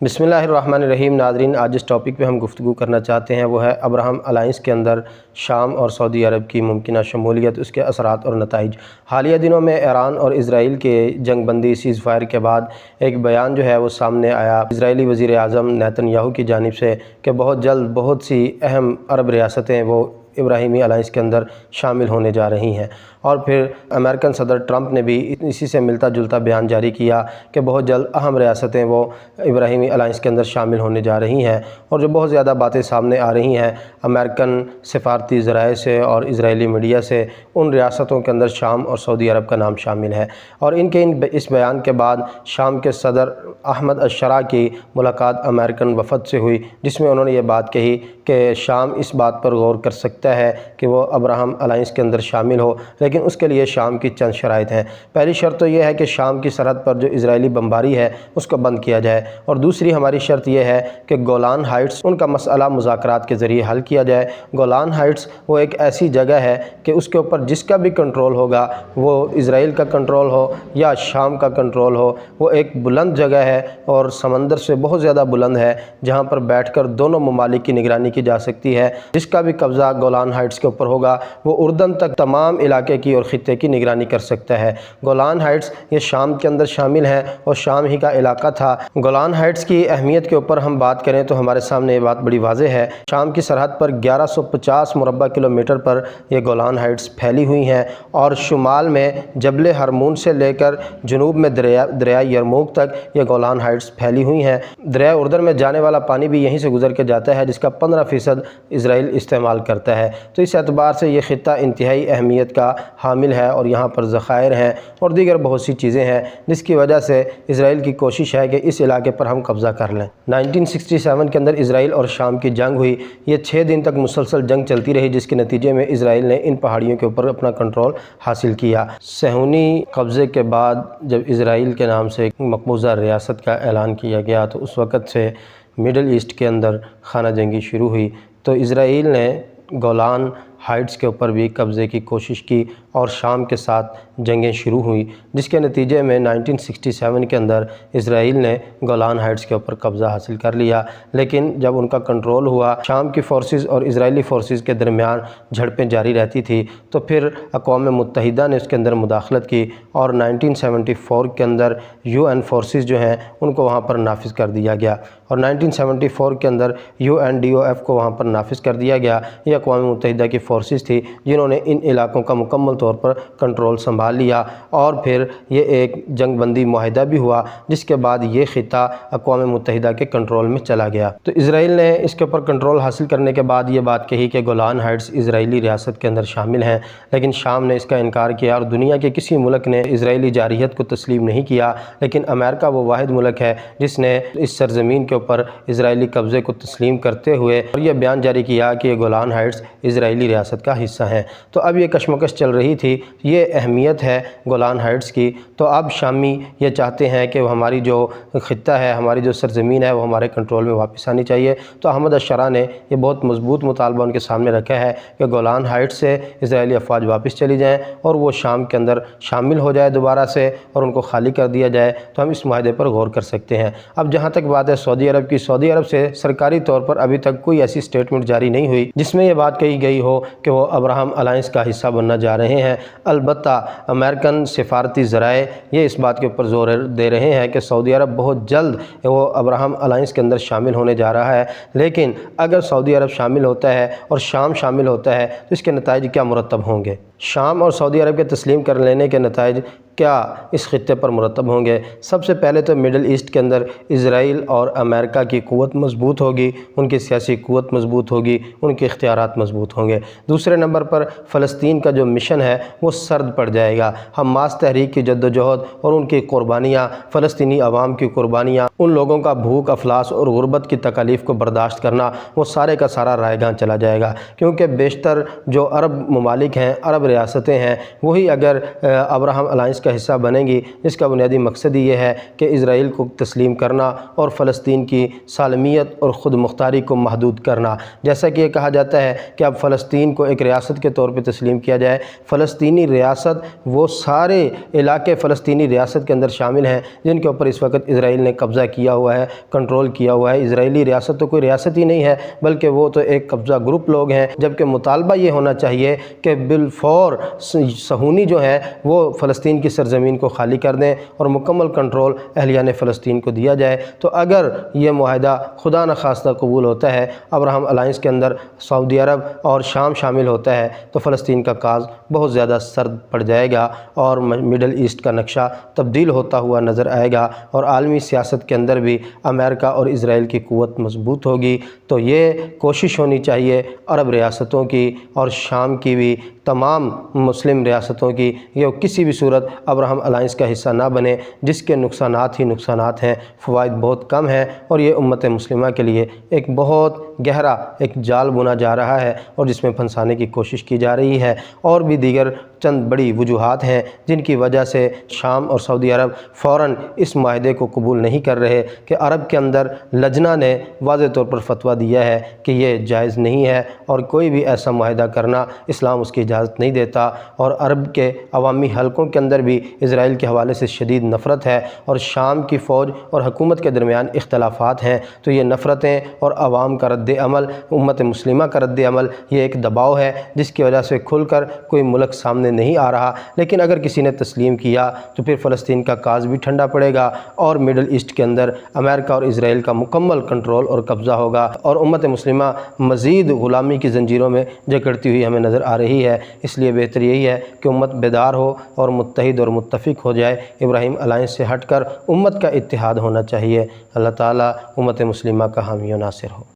بسم اللہ الرحمن الرحیم۔ ناظرین، آج جس ٹاپک پہ ہم گفتگو کرنا چاہتے ہیں وہ ہے ابراہم الائنس کے اندر شام اور سعودی عرب کی ممکنہ شمولیت، اس کے اثرات اور نتائج۔ حالیہ دنوں میں ایران اور اسرائیل کے جنگ بندی سیز فائر کے بعد ایک بیان جو ہے وہ سامنے آیا اسرائیلی وزیر اعظم نیتن یاہو کی جانب سے کہ بہت جلد بہت سی اہم عرب ریاستیں وہ ابراہیمی الائنس کے اندر شامل ہونے جا رہی ہیں، اور پھر امریکن صدر ٹرمپ نے بھی اسی سے ملتا جلتا بیان جاری کیا کہ بہت جلد اہم ریاستیں وہ ابراہیمی الائنس کے اندر شامل ہونے جا رہی ہیں، اور جو بہت زیادہ باتیں سامنے آ رہی ہیں امریکن سفارتی ذرائع سے اور اسرائیلی میڈیا سے، ان ریاستوں کے اندر شام اور سعودی عرب کا نام شامل ہے۔ اور ان کے اس بیان کے بعد شام کے صدر احمد الشرا کی ملاقات امریکن وفد سے ہوئی، جس میں انہوں نے یہ بات کہی کہ شام اس بات پر غور کر سکتا ہے کہ وہ ابراہم الائنس کے اندر شامل ہو، لیکن اس کے لیے شام کی چند شرائط ہیں۔ پہلی شرط تو یہ ہے کہ شام کی سرحد پر جو اسرائیلی بمباری ہے اس کو بند کیا جائے، اور دوسری ہماری شرط یہ ہے کہ گولان ہائٹس ان کا مسئلہ مذاکرات کے ذریعے حل کیا جائے۔ گولان ہائٹس وہ ایک ایسی جگہ ہے کہ اس کے اوپر جس کا بھی کنٹرول ہوگا، وہ اسرائیل کا کنٹرول ہو یا شام کا کنٹرول ہو، وہ ایک بلند جگہ ہے اور سمندر سے بہت زیادہ بلند ہے، جہاں پر بیٹھ کر دونوں ممالک کی نگرانی کی جا سکتی ہے۔ جس کا بھی قبضہ گولان ہائٹس کے اوپر ہوگا وہ اردن تک تمام علاقے کی اور خطے کی نگرانی کر سکتا ہے۔ گولان ہائٹس یہ شام کے اندر شامل ہیں اور شام ہی کا علاقہ تھا۔ گولان ہائٹس کی اہمیت کے اوپر ہم بات کریں تو ہمارے سامنے یہ بات بڑی واضح ہے۔ شام کی سرحد پر 1150 مربع کلومیٹر پر یہ گولان ہائٹس پھیلی ہوئی ہیں، اور شمال میں جبل ہرمون سے لے کر جنوب میں دریا یرموک تک یہ گولان ہائٹس پھیلی ہوئی ہیں۔ دریا اردن میں جانے والا پانی بھی یہیں سے گزر کے جاتا ہے، جس کا 15% اسرائیل استعمال کرتا ہے۔ تو اس اعتبار سے یہ خطہ انتہائی اہمیت کا حامل ہے، اور یہاں پر ذخائر ہیں اور دیگر بہت سی چیزیں ہیں، جس کی وجہ سے اسرائیل کی کوشش ہے کہ اس علاقے پر ہم قبضہ کر لیں۔ 1967 کے اندر اسرائیل اور شام کی جنگ ہوئی۔ یہ 6 دن تک مسلسل جنگ چلتی رہی، جس کے نتیجے میں اسرائیل نے ان پہاڑیوں کے اوپر اپنا کنٹرول حاصل کیا۔ صہیونی قبضے کے بعد جب اسرائیل کے نام سے ایک مقبوضہ ریاست کا اعلان کیا گیا تو اس وقت سے مڈل ایسٹ کے اندر خانہ جنگی شروع ہوئی، تو اسرائیل نے گولان ہائٹس کے اوپر بھی قبضے کی کوشش کی اور شام کے ساتھ جنگیں شروع ہوئی، جس کے نتیجے میں 1967 کے اندر اسرائیل نے گولان ہائٹس کے اوپر قبضہ حاصل کر لیا۔ لیکن جب ان کا کنٹرول ہوا، شام کی فورسز اور اسرائیلی فورسز کے درمیان جھڑپیں جاری رہتی تھی، تو پھر اقوام متحدہ نے اس کے اندر مداخلت کی، اور 1974 کے اندر UN فورسز جو ہیں ان کو وہاں پر نافذ کر دیا گیا، اور 1974 کے اندر UNDOF کو وہاں پر نافذ کر دیا گیا۔ یہ اقوام متحدہ کی فورسز تھی جنہوں نے ان علاقوں کا مکمل طور پر کنٹرول سنبھال لیا، اور پھر یہ ایک جنگ بندی معاہدہ بھی ہوا، جس کے بعد یہ خطہ اقوام متحدہ کے کنٹرول میں چلا گیا۔ تو اسرائیل نے اس کے اوپر کنٹرول حاصل کرنے کے بعد یہ بات کہی کہ گولان ہائٹس اسرائیلی ریاست کے اندر شامل ہیں، لیکن شام نے اس کا انکار کیا، اور دنیا کے کسی ملک نے اسرائیلی جارحیت کو تسلیم نہیں کیا، لیکن امریکہ وہ واحد ملک ہے جس نے اس سرزمین کے اوپر اسرائیلی قبضے کو تسلیم کرتے ہوئے اور یہ بیان جاری کیا کہ یہ گولان ہائٹس اسرائیلی ریاست کا حصہ ہیں۔ تو اب یہ کشمکش چل رہی تھی، یہ اہمیت ہے گولان ہائٹس کی، تو اب شامی یہ چاہتے ہیں کہ ہماری جو خطہ ہے، ہماری جو سرزمین ہے وہ ہمارے کنٹرول میں واپس آنی چاہیے۔ تو احمد الشرا نے یہ بہت مضبوط مطالبہ ان کے سامنے رکھا ہے کہ گولان ہائٹس سے اسرائیلی افواج واپس چلی جائیں اور وہ شام کے اندر شامل ہو جائے دوبارہ سے، اور ان کو خالی کر دیا جائے، تو ہم اس معاہدے پر غور کر سکتے ہیں۔ اب جہاں تک بات ہے سعودی عرب کی، سعودی عرب سے سرکاری طور پر ابھی تک کوئی ایسی سٹیٹمنٹ جاری نہیں ہوئی جس میں یہ بات کہی گئی ہو کہ وہ ابراہم الائنس کا حصہ بننا جا رہے ہیں۔ البتہ امریکن سفارتی ذرائع یہ اس بات کے اوپر زور دے رہے ہیں کہ سعودی عرب بہت جلد وہ ابراہم الائنس کے اندر شامل ہونے جا رہا ہے، لیکن اگر سعودی عرب شامل ہوتا ہے اور شام شامل ہوتا ہے تو اس کے نتائج کیا مرتب ہوں گے؟ شام اور سعودی عرب کے تسلیم کر لینے کے نتائج کیا اس خطے پر مرتب ہوں گے؟ سب سے پہلے تو مڈل ایسٹ کے اندر اسرائیل اور امریکہ کی قوت مضبوط ہوگی، ان کی سیاسی قوت مضبوط ہوگی، ان کے اختیارات مضبوط ہوں گے۔ دوسرے نمبر پر فلسطین کا جو مشن ہے وہ سرد پڑ جائے گا۔ حماس تحریک کی جدوجہد اور ان کی قربانیاں، فلسطینی عوام کی قربانیاں، ان لوگوں کا بھوک افلاس اور غربت کی تکالیف کو برداشت کرنا، وہ سارے کا سارا رائے گاں چلا جائے گا، کیونکہ بیشتر جو عرب ممالک ہیں، عرب ریاستیں ہیں وہی اگر ابراہم الائنس کا حصہ بنیں گی، جس کا بنیادی مقصد یہ ہے کہ اسرائیل کو تسلیم کرنا اور فلسطین کی سالمیت اور خود مختاری کو محدود کرنا۔ جیسا کہ یہ کہا جاتا ہے کہ اب فلسطین کو ایک ریاست کے طور پہ تسلیم کیا جائے۔ فلسطینی ریاست وہ سارے علاقے فلسطینی ریاست کے اندر شامل ہیں جن کے اوپر اس وقت اسرائیل نے قبضہ کیا ہوا ہے، کنٹرول کیا ہوا ہے۔ اسرائیلی ریاست تو کوئی ریاست ہی نہیں ہے، بلکہ وہ تو ایک قبضہ گروپ لوگ ہیں، جبکہ مطالبہ یہ ہونا چاہیے کہ بالفور صہیونی جو ہیں وہ فلسطین کی سرزمین کو خالی کر دیں اور مکمل کنٹرول اہلیان فلسطین کو دیا جائے۔ تو اگر یہ معاہدہ خدا نخواستہ قبول ہوتا ہے، ابراہم الائنس کے اندر سعودی عرب اور شام شامل ہوتا ہے، تو فلسطین کا کاز بہت زیادہ سرد پڑ جائے گا اور مڈل ایسٹ کا نقشہ تبدیل ہوتا ہوا نظر آئے گا، اور عالمی سیاست کے اندر بھی امریکہ اور اسرائیل کی قوت مضبوط ہوگی۔ تو یہ کوشش ہونی چاہیے عرب ریاستوں کی اور شام کی بھی، تمام مسلم ریاستوں کی، یہ کسی بھی صورت ابراہم الائنس کا حصہ نہ بنے، جس کے نقصانات ہی نقصانات ہیں، فوائد بہت کم ہیں، اور یہ امت مسلمہ کے لیے ایک بہت گہرا ایک جال بنا جا رہا ہے اور جس میں پھنسانے کی کوشش کی جا رہی ہے۔ اور بھی دیگر چند بڑی وجوہات ہیں جن کی وجہ سے شام اور سعودی عرب فوراً اس معاہدے کو قبول نہیں کر رہے، کہ عرب کے اندر لجنہ نے واضح طور پر فتویٰ دیا ہے کہ یہ جائز نہیں ہے اور کوئی بھی ایسا معاہدہ کرنا اسلام اس کی اجازت نہیں دیتا، اور عرب کے عوامی حلقوں کے اندر بھی اسرائیل کے حوالے سے شدید نفرت ہے، اور شام کی فوج اور حکومت کے درمیان اختلافات ہیں۔ تو یہ نفرتیں اور عوام کا رد عمل، امت مسلمہ کا رد عمل، یہ ایک دباؤ ہے جس کی وجہ سے کھل کر کوئی ملک سامنے نہیں آ رہا۔ لیکن اگر کسی نے تسلیم کیا تو پھر فلسطین کا کاز بھی ٹھنڈا پڑے گا اور مڈل ایسٹ کے اندر امریکہ اور اسرائیل کا مکمل کنٹرول اور قبضہ ہوگا، اور امت مسلمہ مزید غلامی کی زنجیروں میں جکڑتی ہوئی ہمیں نظر آ رہی ہے۔ اس لیے بہتر یہی ہے کہ امت بیدار ہو اور متحد اور متفق ہو جائے۔ ابراہیم الائنس سے ہٹ کر امت کا اتحاد ہونا چاہیے۔ اللہ تعالیٰ امت مسلمہ کا حامی و ناصر ہو۔